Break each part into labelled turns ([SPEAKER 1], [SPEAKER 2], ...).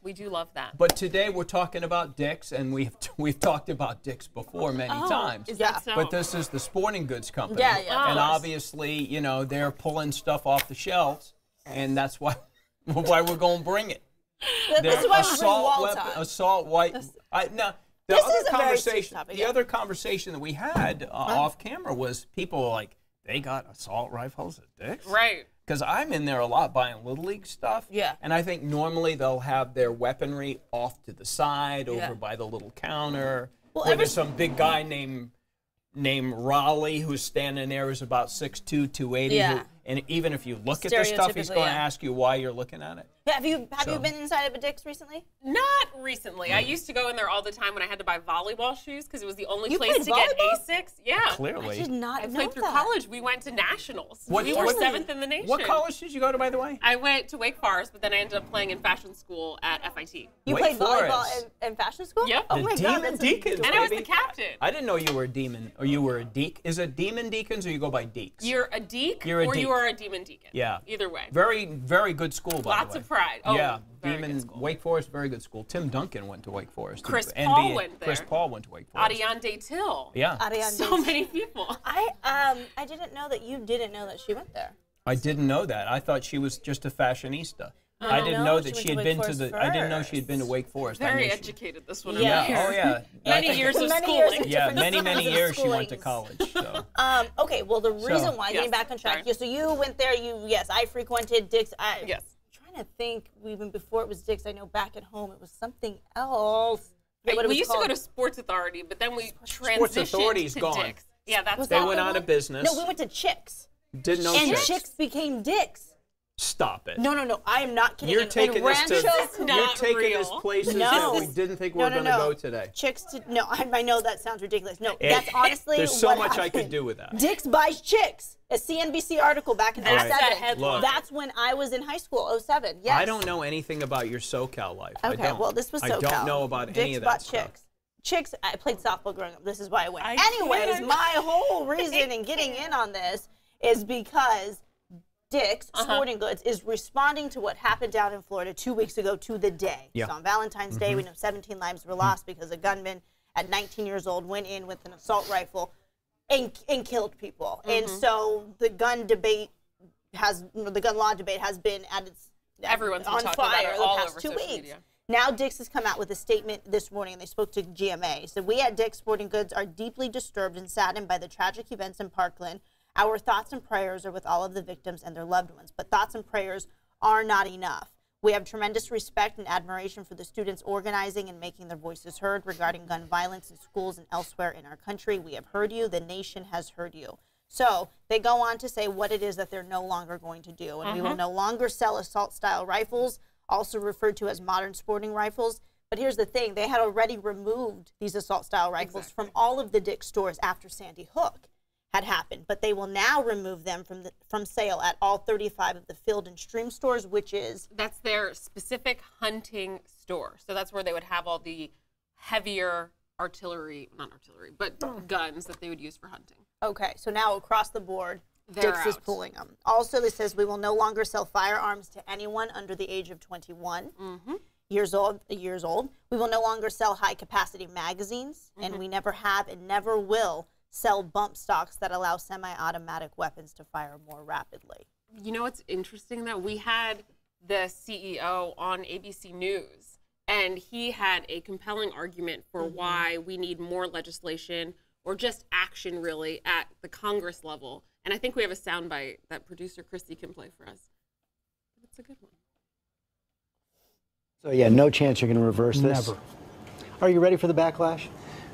[SPEAKER 1] We do love that.
[SPEAKER 2] But today we're talking about Dick's, and we've talked about Dick's before many times.
[SPEAKER 1] Is that so?
[SPEAKER 2] But this is the sporting goods company.
[SPEAKER 3] Yeah, yeah.
[SPEAKER 2] And obviously, you know, they're pulling stuff off the shelves, and that's why we're going to bring it.
[SPEAKER 3] This is why we bring Walton.
[SPEAKER 2] Assault white. Now,
[SPEAKER 3] This is a very serious topic,
[SPEAKER 2] the other conversation that we had off camera was people were like, they got assault rifles at Dick's?
[SPEAKER 1] Right.
[SPEAKER 2] Because I'm in there a lot buying Little League stuff.
[SPEAKER 3] Yeah.
[SPEAKER 2] And I think normally they'll have their weaponry off to the side, over by the little counter.
[SPEAKER 3] Well,
[SPEAKER 2] where there's some big guy named Raleigh who's standing there who's about 6'2", 280.
[SPEAKER 3] Yeah.
[SPEAKER 2] And even if you look at this stuff, he's going to ask you why you're looking at it.
[SPEAKER 3] Have you been inside of a Dick's recently?
[SPEAKER 1] Not recently. I used to go in there all the time when I had to buy volleyball shoes because it was the only
[SPEAKER 3] You
[SPEAKER 1] place
[SPEAKER 3] played
[SPEAKER 1] to get
[SPEAKER 3] volleyball?
[SPEAKER 1] Asics. Yeah.
[SPEAKER 2] Clearly.
[SPEAKER 3] I did not
[SPEAKER 1] I
[SPEAKER 3] know
[SPEAKER 1] played through
[SPEAKER 3] that.
[SPEAKER 1] college. We went to nationals. We were
[SPEAKER 2] What-
[SPEAKER 1] 7th in the nation.
[SPEAKER 2] What college did you go to, by the way?
[SPEAKER 1] I went to Wake Forest, but then I ended up playing in fashion school at FIT.
[SPEAKER 3] You
[SPEAKER 2] Wake
[SPEAKER 3] played volleyball
[SPEAKER 2] Forest.
[SPEAKER 3] in fashion school?
[SPEAKER 1] Yep.
[SPEAKER 3] Oh
[SPEAKER 2] The
[SPEAKER 3] my God,
[SPEAKER 2] Demon
[SPEAKER 3] that's
[SPEAKER 2] Deacons,
[SPEAKER 1] And I was the
[SPEAKER 2] baby.
[SPEAKER 1] captain.
[SPEAKER 2] I didn't know you were a demon, or you were a deek. Is it Demon Deacons, or you go by Deeks?
[SPEAKER 1] You're a deek
[SPEAKER 2] You're a
[SPEAKER 1] or
[SPEAKER 2] deek.
[SPEAKER 1] you are a demon deacon.
[SPEAKER 2] Yeah.
[SPEAKER 1] Either way.
[SPEAKER 2] Very, very good school, by
[SPEAKER 1] Lots
[SPEAKER 2] the way.
[SPEAKER 1] of pride. Oh,
[SPEAKER 2] yeah,
[SPEAKER 1] very
[SPEAKER 2] Demon
[SPEAKER 1] good school.
[SPEAKER 2] Wake Forest, very good school. Tim Duncan went to Wake Forest.
[SPEAKER 1] Chris
[SPEAKER 2] NBA
[SPEAKER 1] Paul went there.
[SPEAKER 2] Chris Paul went to Wake Forest.
[SPEAKER 1] Adiante Till.
[SPEAKER 2] Yeah.
[SPEAKER 1] So many people.
[SPEAKER 3] I didn't know that you didn't know that she went there.
[SPEAKER 2] I didn't know that. I thought she was just a fashionista. I didn't
[SPEAKER 3] no,
[SPEAKER 2] know
[SPEAKER 3] she
[SPEAKER 2] that
[SPEAKER 3] went
[SPEAKER 2] she
[SPEAKER 3] to
[SPEAKER 2] had
[SPEAKER 3] Wake
[SPEAKER 2] been to
[SPEAKER 3] Forest
[SPEAKER 2] the. I didn't know she had been to
[SPEAKER 3] first.
[SPEAKER 2] Wake Forest. I
[SPEAKER 1] Very
[SPEAKER 2] knew she-
[SPEAKER 1] educated, this one.
[SPEAKER 3] Yeah.
[SPEAKER 1] over here.
[SPEAKER 2] Oh yeah.
[SPEAKER 1] Many years of
[SPEAKER 3] Many years
[SPEAKER 1] schooling.
[SPEAKER 3] of
[SPEAKER 2] Yeah,
[SPEAKER 3] different
[SPEAKER 2] many
[SPEAKER 3] styles of
[SPEAKER 2] years she went to
[SPEAKER 3] schoolings.
[SPEAKER 2] college. So.
[SPEAKER 3] Okay, well, the reason why, getting
[SPEAKER 1] Yes,
[SPEAKER 3] back on track,
[SPEAKER 1] sorry.
[SPEAKER 3] so you went there, yes, I frequented Dick's.
[SPEAKER 1] Yes.
[SPEAKER 3] I'm trying to think, even before it was Dick's, I know back at home it was something else. Forget what it
[SPEAKER 1] We
[SPEAKER 3] was
[SPEAKER 1] used to go
[SPEAKER 3] called.
[SPEAKER 1] to Sports Authority, but then we
[SPEAKER 2] Sports Authority's
[SPEAKER 1] transitioned to
[SPEAKER 2] gone.
[SPEAKER 1] Dick's. Yeah, that's
[SPEAKER 3] Was
[SPEAKER 2] They
[SPEAKER 3] that
[SPEAKER 2] went
[SPEAKER 3] the
[SPEAKER 2] out
[SPEAKER 3] one?
[SPEAKER 2] of business.
[SPEAKER 3] No, we went to Chick's.
[SPEAKER 2] Didn't know
[SPEAKER 3] And
[SPEAKER 2] Chicks.
[SPEAKER 3] Chick's became Dick's.
[SPEAKER 2] Stop it.
[SPEAKER 3] No, I am not kidding.
[SPEAKER 2] You're
[SPEAKER 3] In
[SPEAKER 2] taking this to.
[SPEAKER 3] Rancho,
[SPEAKER 1] not
[SPEAKER 2] You're taking us
[SPEAKER 1] real.
[SPEAKER 2] places
[SPEAKER 3] No.
[SPEAKER 2] that we didn't think we were
[SPEAKER 3] No,
[SPEAKER 2] going to
[SPEAKER 3] no.
[SPEAKER 2] go today.
[SPEAKER 3] I know that sounds ridiculous. No, that's honestly
[SPEAKER 2] There's so
[SPEAKER 3] what
[SPEAKER 2] much I
[SPEAKER 3] happened.
[SPEAKER 2] could do with that.
[SPEAKER 3] Dick's buys chicks. A CNBC article back in
[SPEAKER 1] That's
[SPEAKER 3] 07.
[SPEAKER 1] that headline.
[SPEAKER 2] Look.
[SPEAKER 3] That's when I was in high school, 07. Yes.
[SPEAKER 2] I don't know anything about your SoCal life. I
[SPEAKER 3] Okay,
[SPEAKER 2] don't.
[SPEAKER 3] well, this was
[SPEAKER 2] I
[SPEAKER 3] SoCal.
[SPEAKER 2] don't know about
[SPEAKER 3] Dick's
[SPEAKER 2] any of that
[SPEAKER 3] bought
[SPEAKER 2] stuff.
[SPEAKER 3] Chicks. Chicks, I played softball growing up. This is why I went.
[SPEAKER 1] I
[SPEAKER 3] Anyways,
[SPEAKER 1] can't.
[SPEAKER 3] my whole reason in getting in on this is because Dick's Sporting Goods is responding to what happened down in Florida 2 weeks ago to the day.
[SPEAKER 2] Yeah.
[SPEAKER 3] So on Valentine's Day, we know 17 lives were lost because a gunman at 19 years old went in with an assault rifle and killed people. And so the gun debate the gun law debate has been at its
[SPEAKER 1] Everyone's been
[SPEAKER 3] on
[SPEAKER 1] talking about
[SPEAKER 3] fire
[SPEAKER 1] it
[SPEAKER 3] the
[SPEAKER 1] all
[SPEAKER 3] past
[SPEAKER 1] over
[SPEAKER 3] 2
[SPEAKER 1] social
[SPEAKER 3] weeks.
[SPEAKER 1] media.
[SPEAKER 3] Now Dick's has come out with a statement this morning, and they spoke to GMA. So we at Dick's Sporting Goods are deeply disturbed and saddened by the tragic events in Parkland. Our thoughts and prayers are with all of the victims and their loved ones, but thoughts and prayers are not enough. We have tremendous respect and admiration for the students organizing and making their voices heard regarding gun violence in schools and elsewhere in our country. We have heard you. The nation has heard you. So they go on to say what it is that they're no longer going to do. And we will no longer sell assault-style rifles, also referred to as modern sporting rifles. But here's the thing. They had already removed these assault-style rifles from all of the Dick's stores after Sandy Hook had happened. But they will now remove them from sale at all 35 of the Field and Stream stores, which is...
[SPEAKER 1] That's their specific hunting store. So that's where they would have all the heavier artillery, not artillery, but guns that they would use for hunting.
[SPEAKER 3] Okay, so now across the board,
[SPEAKER 1] They're
[SPEAKER 3] Dick's is
[SPEAKER 1] out.
[SPEAKER 3] pulling them. Also, it says we will no longer sell firearms to anyone under the age of 21 years old. We will no longer sell high-capacity magazines, and we never have and never will sell bump stocks that allow semi-automatic weapons to fire more rapidly.
[SPEAKER 1] You know what's interesting, though? We had the CEO on ABC News, and he had a compelling argument for why we need more legislation or just action, really, at the Congress level. And I think we have a soundbite that producer Christy can play for us. It's a good one.
[SPEAKER 4] So yeah, no chance you're going to reverse this?
[SPEAKER 5] Never.
[SPEAKER 4] Are you ready for the backlash?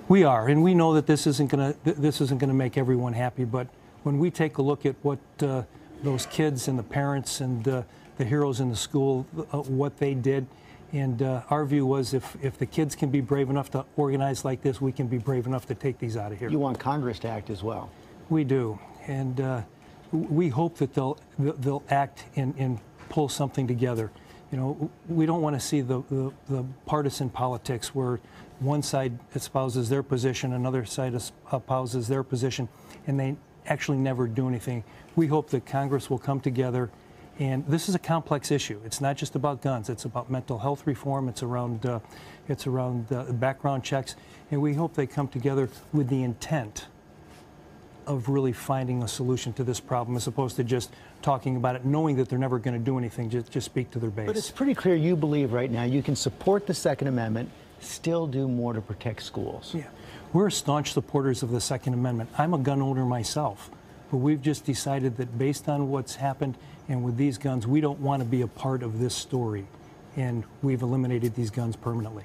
[SPEAKER 5] We are, and we know that this isn't going to make everyone happy. But when we take a look at what those kids and the parents and the heroes in the school, what they did, and our view was if the kids can be brave enough to organize like this, we can be brave enough to take these out of here.
[SPEAKER 4] You want Congress to act as well.
[SPEAKER 5] We do, and we hope that they'll act and pull something together. You know, we don't want to see the partisan politics where one side espouses their position, another side espouses their position, and they actually never do anything. We hope that Congress will come together And this is a complex issue. It's not just about guns. It's about mental health reform. It's around background checks. And we hope they come together with the intent of really finding a solution to this problem, as opposed to just talking about it, knowing that they're never going to do anything, just speak to their base.
[SPEAKER 4] But it's pretty clear you believe right now you can support the Second Amendment, still do more to protect schools.
[SPEAKER 5] Yeah, we're staunch supporters of the Second Amendment. I'm a gun owner myself, but we've just decided that based on what's happened and with these guns, we don't want to be a part of this story, and we've eliminated these guns permanently.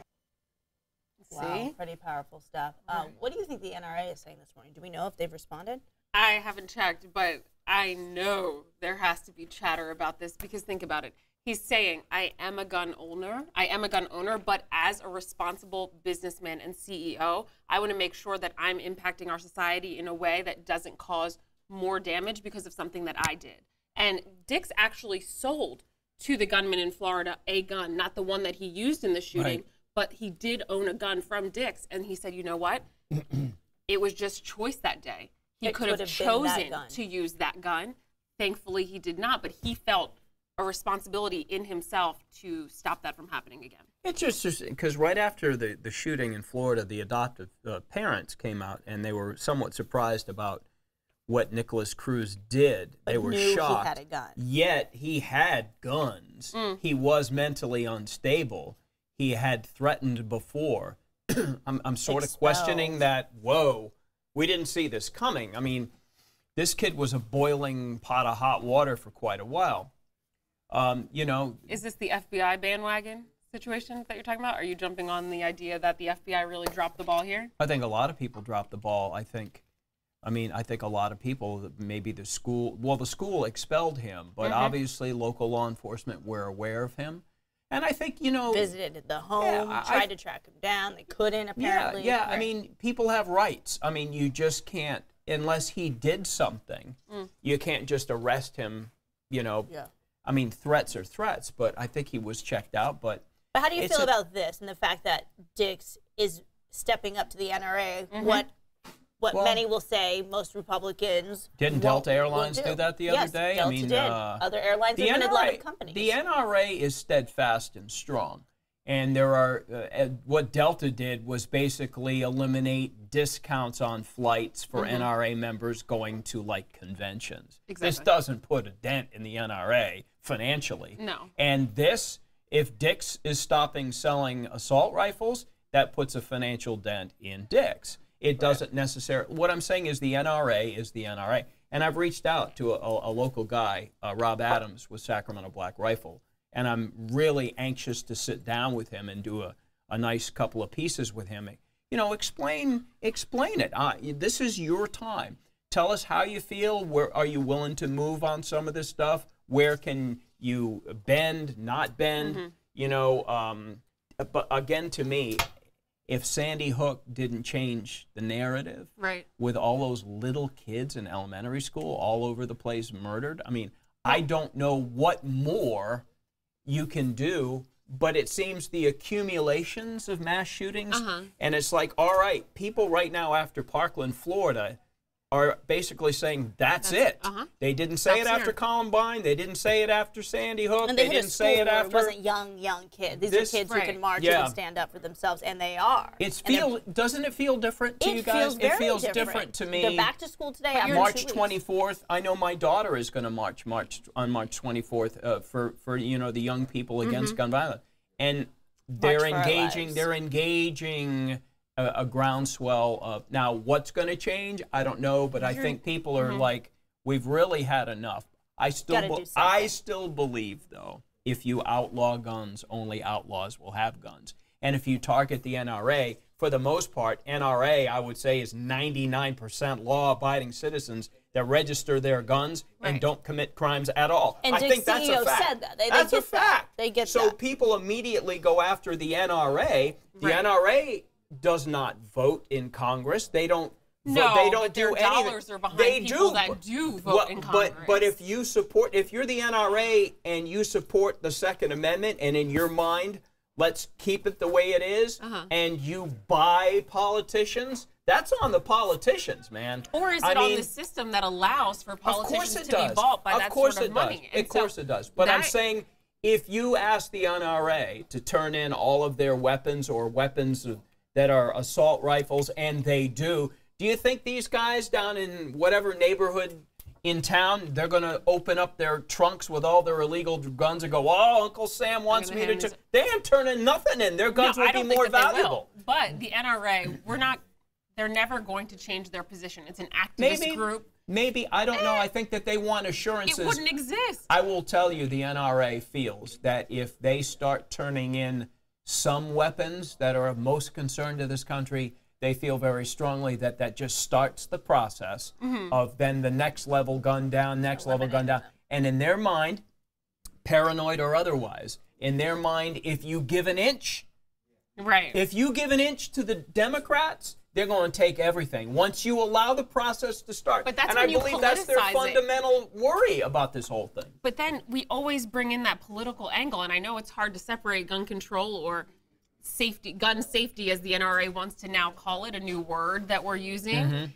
[SPEAKER 3] Wow, pretty powerful stuff. What do you think the NRA is saying this morning? Do we know if they've responded?
[SPEAKER 1] I haven't checked, but I know there has to be chatter about this, because think about it. He's saying, I am a gun owner, but as a responsible businessman and CEO, I want to make sure that I'm impacting our society in a way that doesn't cause more damage because of something that I did. And Dick's actually sold to the gunman in Florida a gun, not the one that he used in the shooting, but he did own a gun from Dick's. And he said, you know what? It was just choice that day. He could have chosen to use that gun. Thankfully, he did not, but he felt a responsibility in himself to stop that from happening again.
[SPEAKER 2] It's just because right after the shooting in Florida, the adoptive parents came out and they were somewhat surprised about what Nicholas Cruz did. They were shocked.
[SPEAKER 3] He had a gun.
[SPEAKER 2] Yet he had guns. He was mentally unstable. He had threatened before. I'm sort of questioning that. Whoa, we didn't see this coming. I mean, this kid was a boiling pot of hot water for quite a while. You know,
[SPEAKER 1] is this the FBI bandwagon situation that you're talking about? Are you jumping on the idea that the FBI really dropped the ball here?
[SPEAKER 2] I think a lot of people dropped the ball. I think a lot of people, maybe the school expelled him, but obviously local law enforcement were aware of him. And I think, you know,
[SPEAKER 3] visited the home, tried to track him down. They couldn't, apparently.
[SPEAKER 2] Yeah. I mean, people have rights. I mean, you just can't, unless he did something, you can't just arrest him, you know. Yeah. I mean, threats are threats, but I think he was checked out. But
[SPEAKER 3] how do you feel about this and the fact that Dick's is stepping up to the NRA? What many will say, most Republicans
[SPEAKER 2] didn't Delta Airlines do that the other day?
[SPEAKER 3] Delta did. Other airlines have been a lot of companies.
[SPEAKER 2] The NRA is steadfast and strong, and there are what Delta did was basically eliminate discounts on flights for NRA members going to like conventions. Exactly. This doesn't put a dent in the NRA financially.
[SPEAKER 1] No.
[SPEAKER 2] And this, if Dick's is stopping selling assault rifles, that puts a financial dent in Dick's. It doesn't necessarily. What I'm saying is the NRA is the NRA. And I've reached out to a local guy, Rob Adams, with Sacramento Black Rifle, and I'm really anxious to sit down with him and do a nice couple of pieces with him. You know, explain it. This is your time. Tell us how you feel. Where are you willing to move on some of this stuff? Where can you bend, not bend? You know, but again, to me, if Sandy Hook didn't change the narrative, with all those little kids in elementary school all over the place murdered, I mean, I don't know what more you can do, but it seems the accumulations of mass shootings, and it's like, all right, people right now after Parkland, Florida, are basically saying that's it. They didn't say it after Columbine. They didn't say it after Sandy Hook.
[SPEAKER 3] And they
[SPEAKER 2] didn't say it after.
[SPEAKER 3] It wasn't young kids. These are kids who can march and stand up for themselves, and they are.
[SPEAKER 2] Doesn't it feel different to you guys?
[SPEAKER 3] It feels
[SPEAKER 2] different to me.
[SPEAKER 3] They're back to school today.
[SPEAKER 2] March 24th. I know my daughter is going to march on March 24th for you know, the young people against gun violence, and they're engaging. They're engaging. A groundswell of, now what's going to change, I don't know, but I think people are like, we've really had enough. I still believe, though, if you outlaw guns, only outlaws will have guns. And if you target the NRA, for the most part, NRA, I would say, is 99% law-abiding citizens that register their guns and don't commit crimes at all.
[SPEAKER 3] And
[SPEAKER 2] I think that's a fact.
[SPEAKER 3] Said that.
[SPEAKER 2] That's a fact.
[SPEAKER 3] They get
[SPEAKER 2] so
[SPEAKER 3] that.
[SPEAKER 2] People immediately go after the NRA. The NRA does not vote in Congress. They don't. They don't do anything.
[SPEAKER 1] Dollars are behind people that do vote in Congress.
[SPEAKER 2] But if you're the NRA and you support the Second Amendment, and in your mind, let's keep it the way it is, and you buy politicians That's on the politicians, man.
[SPEAKER 1] Or is it on the system that allows for politicians to be bought by that sort of money?
[SPEAKER 2] Of course it does. But I'm saying, if you ask the NRA to turn in all of their weapons or weapons that are assault rifles, and they do you think these guys down in whatever neighborhood in town, they're going to open up their trunks with all their illegal guns and go, oh, Uncle Sam wants me to... They ain't turning nothing in. Their guns will be more valuable.
[SPEAKER 1] But the NRA, they're never going to change their position. It's an activist group.
[SPEAKER 2] Maybe, I don't know. I think that they want assurances.
[SPEAKER 1] It wouldn't exist.
[SPEAKER 2] I will tell you, the NRA feels that if they start turning in some weapons that are of most concern to this country, they feel very strongly that that just starts the process of then the next level gun down, next level gun down. And in their mind, paranoid or otherwise, in their mind, if you give an inch, if you give an inch to the Democrats, they're going to take everything once you allow the process to start.
[SPEAKER 1] But that's
[SPEAKER 2] and I believe that's their fundamental worry about this whole thing.
[SPEAKER 1] But then we always bring in that political angle, and I know it's hard to separate gun control or safety, gun safety, as the NRA wants to now call it, a new word that we're using.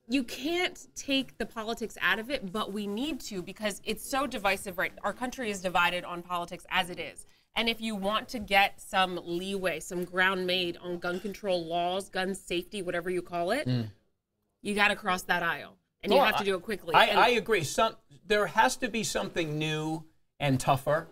[SPEAKER 1] You can't take the politics out of it, but we need to, because it's so divisive, right? Our country is divided on politics as it is. And if you want to get some leeway, some ground made on gun control laws, gun safety, whatever you call it, you got to cross that aisle. And you have to do it quickly.
[SPEAKER 2] I agree. There has to be something new and tougher.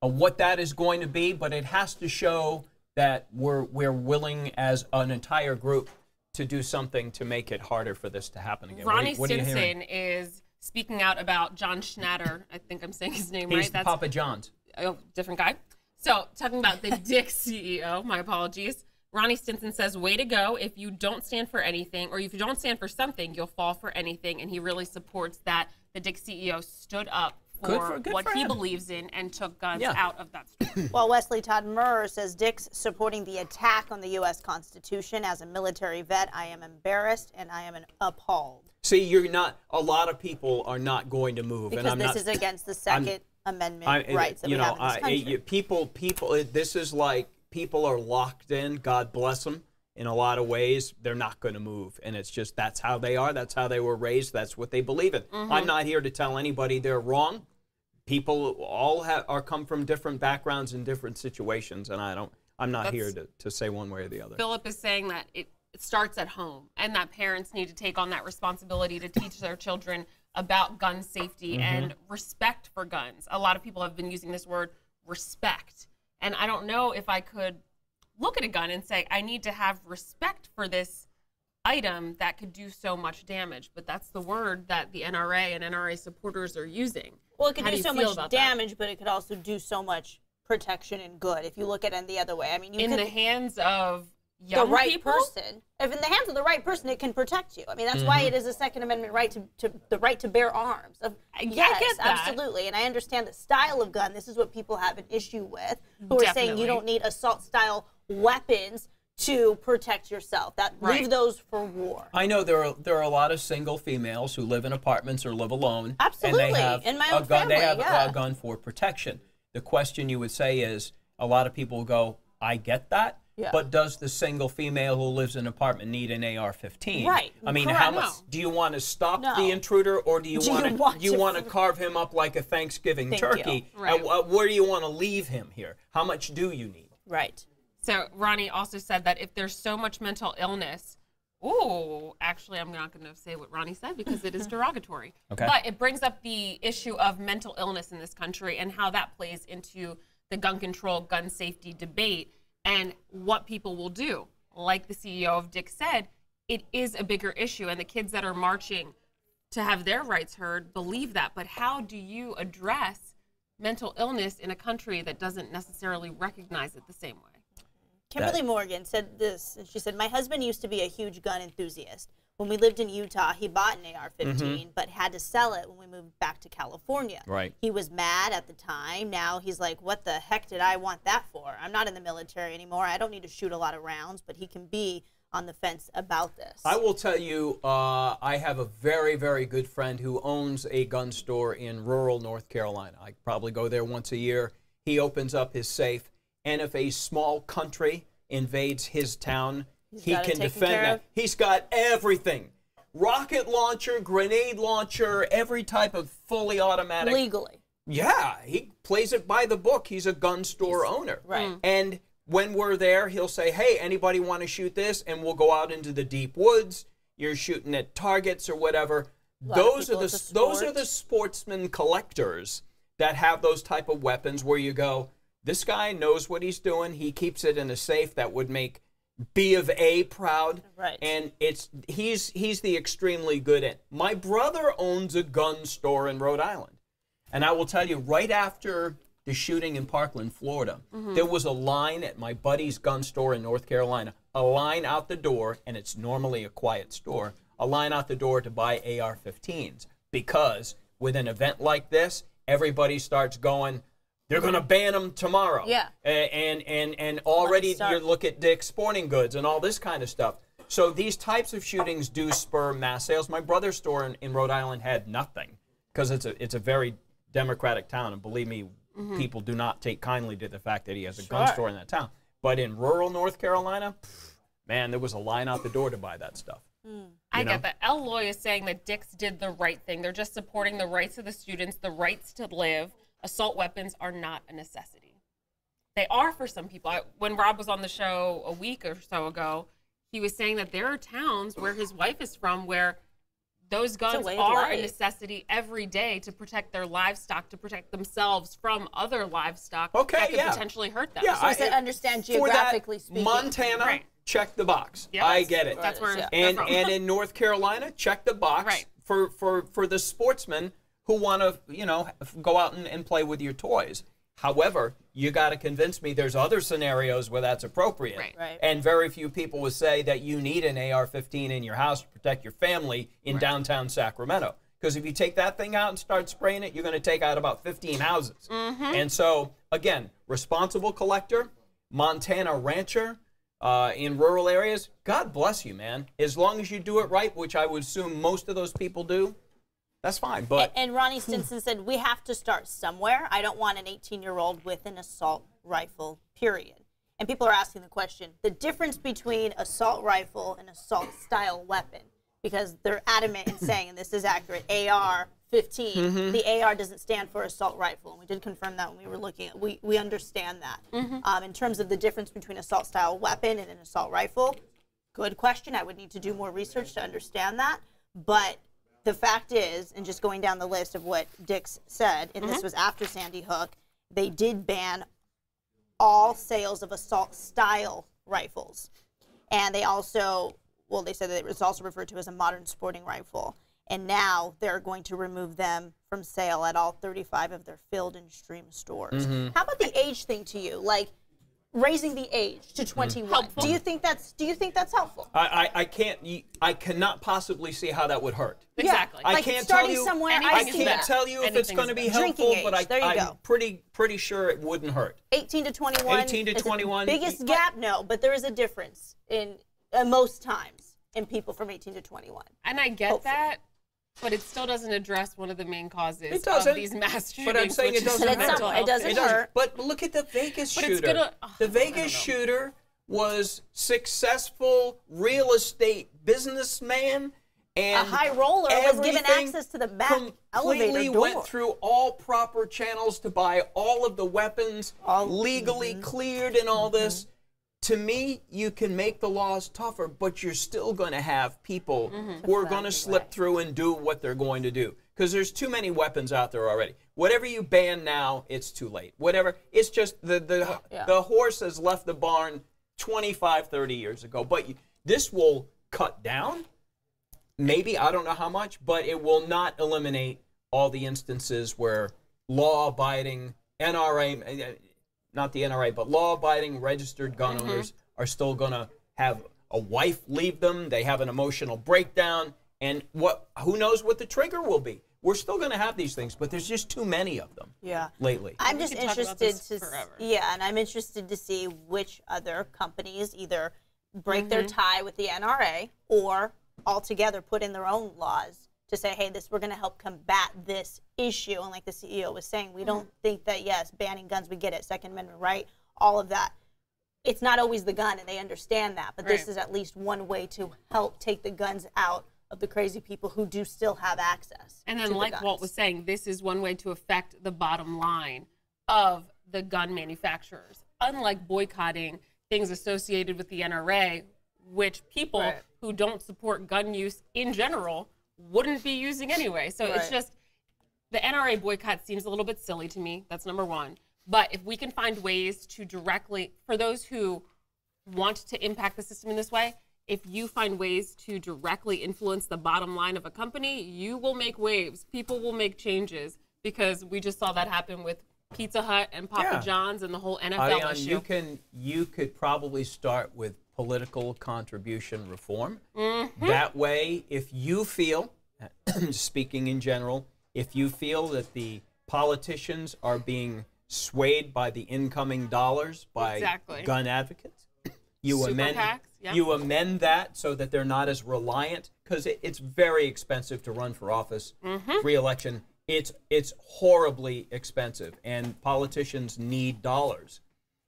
[SPEAKER 2] What that is going to be, but it has to show that we're willing as an entire group to do something to make it harder for this to happen again.
[SPEAKER 1] Ronnie Stinson is speaking out about John Schnatter. I think I'm saying his name right.
[SPEAKER 2] He's Papa John's.
[SPEAKER 1] Oh, different guy. So, talking about the Dick's CEO, my apologies. Ronnie Stinson says, way to go. If you don't stand for anything, or if you don't stand for something, you'll fall for anything. And he really supports that the Dick's CEO stood up for what he believes in and took guns out of that store.
[SPEAKER 3] While Wesley Todd Murr says Dick's supporting the attack on the U.S. Constitution. As a military vet, I am embarrassed and I am appalled.
[SPEAKER 2] See, you're not, a lot are not going to move.
[SPEAKER 3] Because this is against the Second Amendment rights that we have in this country.
[SPEAKER 2] People, this is like, people are locked in, God bless them, in a lot of ways. They're not going to move. And it's just, that's how they are. That's how they were raised. That's what they believe in. I'm not here to tell anybody they're wrong. People all come from different backgrounds and different situations. And I'm not here to say one way or the other.
[SPEAKER 1] Philip is saying that it starts at home, and that parents need to take on that responsibility to teach their children about gun safety and respect for guns. A lot of people have been using this word respect. And I don't know if I could look at a gun and say, I need to have respect for this item that could do so much damage. But that's the word that the NRA and NRA supporters are using.
[SPEAKER 3] Well, it could do so much damage, but it could also do so much protection and good if you look at it the other way. I mean,
[SPEAKER 1] in the hands of young
[SPEAKER 3] the right
[SPEAKER 1] people?
[SPEAKER 3] person. If in the hands of the right person, it can protect you. I mean, that's why it is a Second Amendment right to the right to bear arms. Yes,
[SPEAKER 1] I get that.
[SPEAKER 3] Absolutely. And I understand the style of gun. This is what people have an issue with, who are saying you don't need assault-style weapons to protect yourself. Leave those for war.
[SPEAKER 2] I know there are a lot of single females who live in apartments or live alone.
[SPEAKER 3] Absolutely.
[SPEAKER 2] And they have
[SPEAKER 3] in my own family,
[SPEAKER 2] they have a gun for protection. The question you would say is, a lot of people go, I get that. Yeah. But does the single female who lives in an apartment need an AR-15?
[SPEAKER 3] Right.
[SPEAKER 2] I mean, how much do you want to stop the intruder, or do you want to carve him up like a Thanksgiving turkey?
[SPEAKER 1] Right.
[SPEAKER 2] Where do you want to leave him here? How much do you need?
[SPEAKER 3] Right.
[SPEAKER 1] So Ronnie also said that if there's so much mental illness, actually, I'm not going to say what Ronnie said because it is derogatory.
[SPEAKER 2] Okay.
[SPEAKER 1] But it brings up the issue of mental illness in this country and how that plays into the gun control, gun safety debate. And what people will do. Like the CEO of Dick's said, it is a bigger issue, and the kids that are marching to have their rights heard believe that. But how do you address mental illness in a country that doesn't necessarily recognize it the same way?
[SPEAKER 3] Kimberly Morgan said this, and she said, my husband used to be a huge gun enthusiast. When we lived in Utah, he bought an AR-15, but had to sell it when we moved back to California.
[SPEAKER 2] Right.
[SPEAKER 3] He was mad at the time. Now he's like, what the heck did I want that for? I'm not in the military anymore. I don't need to shoot a lot of rounds, but he can be on the fence about this.
[SPEAKER 2] I will tell you, I have a very, very good friend who owns a gun store in rural North Carolina. I probably go there once a year. He opens up his safe, and if a small country invades his town, he
[SPEAKER 3] got it
[SPEAKER 2] can
[SPEAKER 3] taken
[SPEAKER 2] defend
[SPEAKER 3] care
[SPEAKER 2] that.
[SPEAKER 3] of.
[SPEAKER 2] He's got everything. Rocket launcher, grenade launcher, every type of fully automatic.
[SPEAKER 3] Legally.
[SPEAKER 2] Yeah, he plays it by the book. He's a gun store owner.
[SPEAKER 3] Right.
[SPEAKER 2] And when we're there, he'll say, hey, anybody want to shoot this? And we'll go out into the deep woods. You're shooting at targets or whatever. Those are the sportsman collectors that have those type of weapons where you go, this guy knows what he's doing. He keeps it in a safe that would make B of A proud.
[SPEAKER 3] Right.
[SPEAKER 2] And he's the extremely good at. My brother owns a gun store in Rhode Island. And I will tell you, right after the shooting in Parkland, Florida, there was a line at my buddy's gun store in North Carolina, a line out the door, and it's normally a quiet store, a line out the door to buy AR-15s. Because with an event like this, everybody starts going, they're going to ban them tomorrow.
[SPEAKER 3] Yeah.
[SPEAKER 2] And already
[SPEAKER 3] start.
[SPEAKER 2] you look at Dick's Sporting Goods and all this kind of stuff. So these types of shootings do spur mass sales. My brother's store in Rhode Island had nothing because it's a very democratic town, and believe me, people do not take kindly to the fact that he has a gun store in that town. But in rural North Carolina, man, there was a line out the door to buy that stuff.
[SPEAKER 1] I get that. El Loy is saying that Dick's did the right thing. They're just supporting the rights of the students, the rights to live. Assault weapons are not a necessity. They are for some people. When Rob was on the show a week or so ago, he was saying that there are towns where his wife is from where those guns are a necessity every day to protect their livestock, to protect themselves from other livestock that could potentially hurt them.
[SPEAKER 2] Yeah,
[SPEAKER 3] So I said understand geographically speaking.
[SPEAKER 2] Montana, check the box.
[SPEAKER 1] Yeah,
[SPEAKER 2] I get it.
[SPEAKER 1] That's where
[SPEAKER 2] and in North Carolina, check the box for the sportsmen who want to, go out and play with your toys. However, you got to convince me there's other scenarios where that's appropriate.
[SPEAKER 3] Right.
[SPEAKER 2] And very few people would say that you need an AR-15 in your house to protect your family in downtown Sacramento. Because if you take that thing out and start spraying it, you're going to take out about 15 houses. And so, again, responsible collector, Montana rancher in rural areas, God bless you, man. As long as you do it right, which I would assume most of those people do, that's fine. But
[SPEAKER 3] and Ronnie Stinson said, we have to start somewhere. I don't want an 18-year-old with an assault rifle, period. And people are asking the question, the difference between assault rifle and assault-style weapon, because they're adamant in saying, and this is accurate, AR-15, the AR doesn't stand for assault rifle. And we did confirm that when we were looking at we understand that. In terms of the difference between assault-style weapon and an assault rifle, good question. I would need to do more research to understand that. But the fact is, and just going down the list of what Dick's said, and this was after Sandy Hook, they did ban all sales of assault-style rifles. And they also, they said that it was also referred to as a modern sporting rifle. And now they're going to remove them from sale at all 35 of their Field and Stream stores. How about the age thing to you? Like, raising the age to 21.
[SPEAKER 1] Helpful.
[SPEAKER 3] Do you think that's helpful?
[SPEAKER 2] I cannot possibly see how that would hurt.
[SPEAKER 1] Exactly.
[SPEAKER 2] I
[SPEAKER 3] Like
[SPEAKER 2] can't
[SPEAKER 3] starting
[SPEAKER 2] tell you.
[SPEAKER 3] somewhere,
[SPEAKER 2] I
[SPEAKER 3] see
[SPEAKER 2] can't
[SPEAKER 3] that.
[SPEAKER 2] tell you if it's going to be helpful,
[SPEAKER 3] Drinking
[SPEAKER 2] but
[SPEAKER 3] age, there you
[SPEAKER 2] I'm
[SPEAKER 3] go.
[SPEAKER 2] pretty sure it wouldn't hurt.
[SPEAKER 3] 18 to 21.
[SPEAKER 2] 18 to
[SPEAKER 3] is the
[SPEAKER 2] 21.
[SPEAKER 3] biggest gap, no, but there is a difference in most times in people from 18 to 21.
[SPEAKER 1] And I get
[SPEAKER 3] Hopefully.
[SPEAKER 1] that, but it still doesn't address one of the main causes
[SPEAKER 2] It doesn't.
[SPEAKER 1] of these mass shootings.
[SPEAKER 2] But I'm saying
[SPEAKER 1] which
[SPEAKER 2] it
[SPEAKER 1] is
[SPEAKER 2] doesn't
[SPEAKER 1] the
[SPEAKER 2] hurt.
[SPEAKER 1] mental
[SPEAKER 3] It
[SPEAKER 1] health
[SPEAKER 3] doesn't
[SPEAKER 1] issue.
[SPEAKER 3] hurt.
[SPEAKER 2] But look at the Vegas
[SPEAKER 1] But it's
[SPEAKER 2] shooter.
[SPEAKER 1] gonna-
[SPEAKER 2] The Vegas shooter was successful real estate businessman, and
[SPEAKER 3] A high roller was given
[SPEAKER 2] everything
[SPEAKER 3] access to the back elevator
[SPEAKER 2] completely
[SPEAKER 3] door.
[SPEAKER 2] went through all proper channels to buy all of the weapons, legally cleared and all this. To me, you can make the laws tougher, but you're still going to have people who are going to slip through and do what they're going to do. Because there's too many weapons out there already. Whatever you ban now, it's too late. Whatever, it's just the horse has left the barn 25, 30 years ago. But this will cut down, maybe, I don't know how much, but it will not eliminate all the instances where law-abiding NRA, not the NRA, but law-abiding registered gun owners are still going to have a wife leave them. They have an emotional breakdown. And who knows what the trigger will be. We're still going to have these things, but there's just too many of them lately.
[SPEAKER 3] I'm
[SPEAKER 1] We
[SPEAKER 3] just
[SPEAKER 1] could talk about
[SPEAKER 3] interested
[SPEAKER 1] this forever.
[SPEAKER 3] and I'm interested to see which other companies either break their tie with the NRA or altogether put in their own laws to say, hey, we're going to help combat this issue. And like the CEO was saying, we don't think that, yes, banning guns, we get it, Second Amendment right, all of that. it's not always the gun, and they understand that. But this
[SPEAKER 1] Right.
[SPEAKER 3] is at least one way to help take the guns out of the crazy people who do still have access.
[SPEAKER 1] And
[SPEAKER 3] to
[SPEAKER 1] then,
[SPEAKER 3] the
[SPEAKER 1] like
[SPEAKER 3] guns.
[SPEAKER 1] Walt was saying, this is one way to affect the bottom line of the gun manufacturers. Unlike boycotting things associated with the NRA, which people
[SPEAKER 3] Right.
[SPEAKER 1] who don't support gun use in general wouldn't be using anyway. So it's
[SPEAKER 3] Right.
[SPEAKER 1] just, the NRA boycott seems a little bit silly to me. That's number one. But if we can find ways to directly, for those who want to impact the system in this way, if you find ways to directly influence the bottom line of a company, you will make waves. People will make changes, because we just saw that happen with Pizza Hut and Papa
[SPEAKER 2] Yeah.
[SPEAKER 1] John's and the whole NFL
[SPEAKER 2] Ariane,
[SPEAKER 1] issue.
[SPEAKER 2] you could probably start with political contribution reform.
[SPEAKER 1] Mm-hmm.
[SPEAKER 2] That way, if you feel, speaking in general, if you feel that the politicians are being swayed by the incoming dollars by
[SPEAKER 1] Exactly.
[SPEAKER 2] gun advocates, you
[SPEAKER 1] Super
[SPEAKER 2] amend
[SPEAKER 1] PACs, yep.
[SPEAKER 2] you amend that so that they're not as reliant, because it's very expensive to run for office, re-election. It's horribly expensive, and politicians need dollars.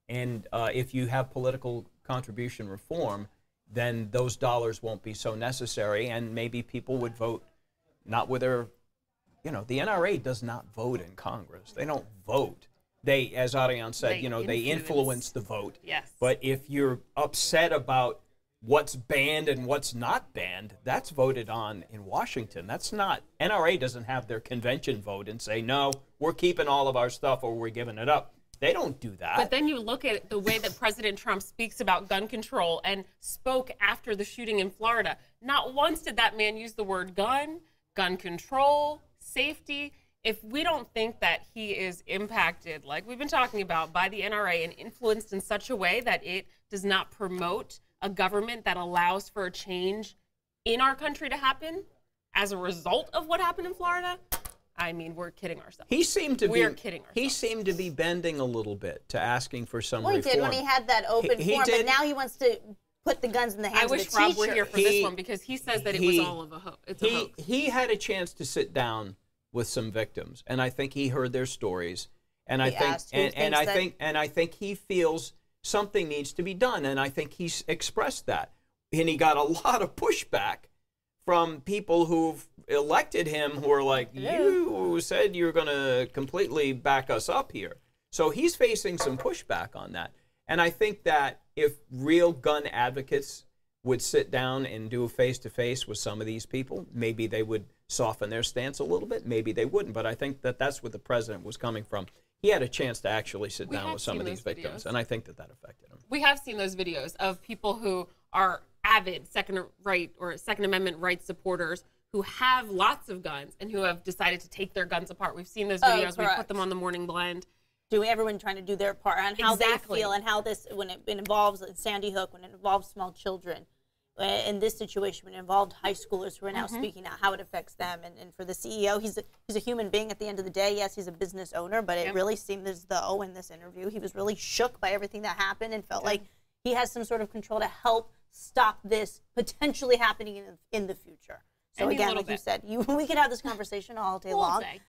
[SPEAKER 2] And if you have political contribution reform, then those dollars won't be so necessary, and maybe people would vote not with their, the NRA does not vote in Congress. They don't vote. They, as Ariane said,
[SPEAKER 1] They
[SPEAKER 2] they influence the vote.
[SPEAKER 1] Yes.
[SPEAKER 2] But if you're upset about what's banned and what's not banned, that's voted on in Washington. That's not, NRA doesn't have their convention vote and say, no, we're keeping all of our stuff or we're giving it up. They don't do that.
[SPEAKER 1] But then you look at the way that President Trump speaks about gun control and spoke after the shooting in Florida. Not once did that man use the word gun control, safety. If we don't think that he is impacted, like we've been talking about, by the NRA and influenced in such a way that it does not promote a government that allows for a change in our country to happen as a result of what happened in Florida, I mean, we're kidding ourselves.
[SPEAKER 2] He seemed to
[SPEAKER 1] We're kidding ourselves.
[SPEAKER 2] He seemed to be bending a little bit to asking for some
[SPEAKER 3] Well, he
[SPEAKER 2] reform.
[SPEAKER 3] did when he had that open
[SPEAKER 2] He
[SPEAKER 3] forum,
[SPEAKER 2] did.
[SPEAKER 3] but now he wants to put the guns in the hands
[SPEAKER 1] I
[SPEAKER 3] of
[SPEAKER 1] wish
[SPEAKER 3] the
[SPEAKER 1] Rob
[SPEAKER 3] teacher.
[SPEAKER 1] were here for
[SPEAKER 2] He-
[SPEAKER 1] this one, because he says that it was
[SPEAKER 2] he-
[SPEAKER 1] all of a hoax. It's a hoax.
[SPEAKER 2] He had a chance to sit down with some victims, and I think he heard their stories, and I
[SPEAKER 3] He
[SPEAKER 2] think
[SPEAKER 3] asked who
[SPEAKER 2] and I
[SPEAKER 3] thinks that-
[SPEAKER 2] think he feels something needs to be done, and I think he's expressed that, and he got a lot of pushback from people who've elected him, who are like, you said you're going to completely back us up here. So he's facing some pushback on that, and I think that if real gun advocates would sit down and do a face-to-face with some of these people, maybe they would soften their stance a little bit. Maybe they wouldn't. But I think that that's what the president was coming from. He had a chance to actually sit
[SPEAKER 1] We
[SPEAKER 2] down
[SPEAKER 1] have
[SPEAKER 2] with some
[SPEAKER 1] seen
[SPEAKER 2] of these
[SPEAKER 1] those
[SPEAKER 2] victims,
[SPEAKER 1] videos.
[SPEAKER 2] and I think that that affected him.
[SPEAKER 1] We have seen those videos of people who are avid Second Amendment rights supporters who have lots of guns and who have decided to take their guns apart. We've seen those videos. We put
[SPEAKER 3] correct.
[SPEAKER 1] them on the Morning Blend.
[SPEAKER 3] Everyone trying to do their part on how
[SPEAKER 1] Exactly.
[SPEAKER 3] they feel and how this, when it involves Sandy Hook, when it involves small children, in this situation, when it involved high schoolers who are now speaking out, how it affects them. And for the CEO, he's a human being at the end of the day. Yes, he's a business owner, but it really seemed as though in this interview he was really shook by everything that happened and felt like he has some sort of control to help stop this potentially happening in the future. So
[SPEAKER 1] Any
[SPEAKER 3] again,
[SPEAKER 1] little
[SPEAKER 3] like you
[SPEAKER 1] bit.
[SPEAKER 3] said, we could have this conversation all day long.
[SPEAKER 1] day.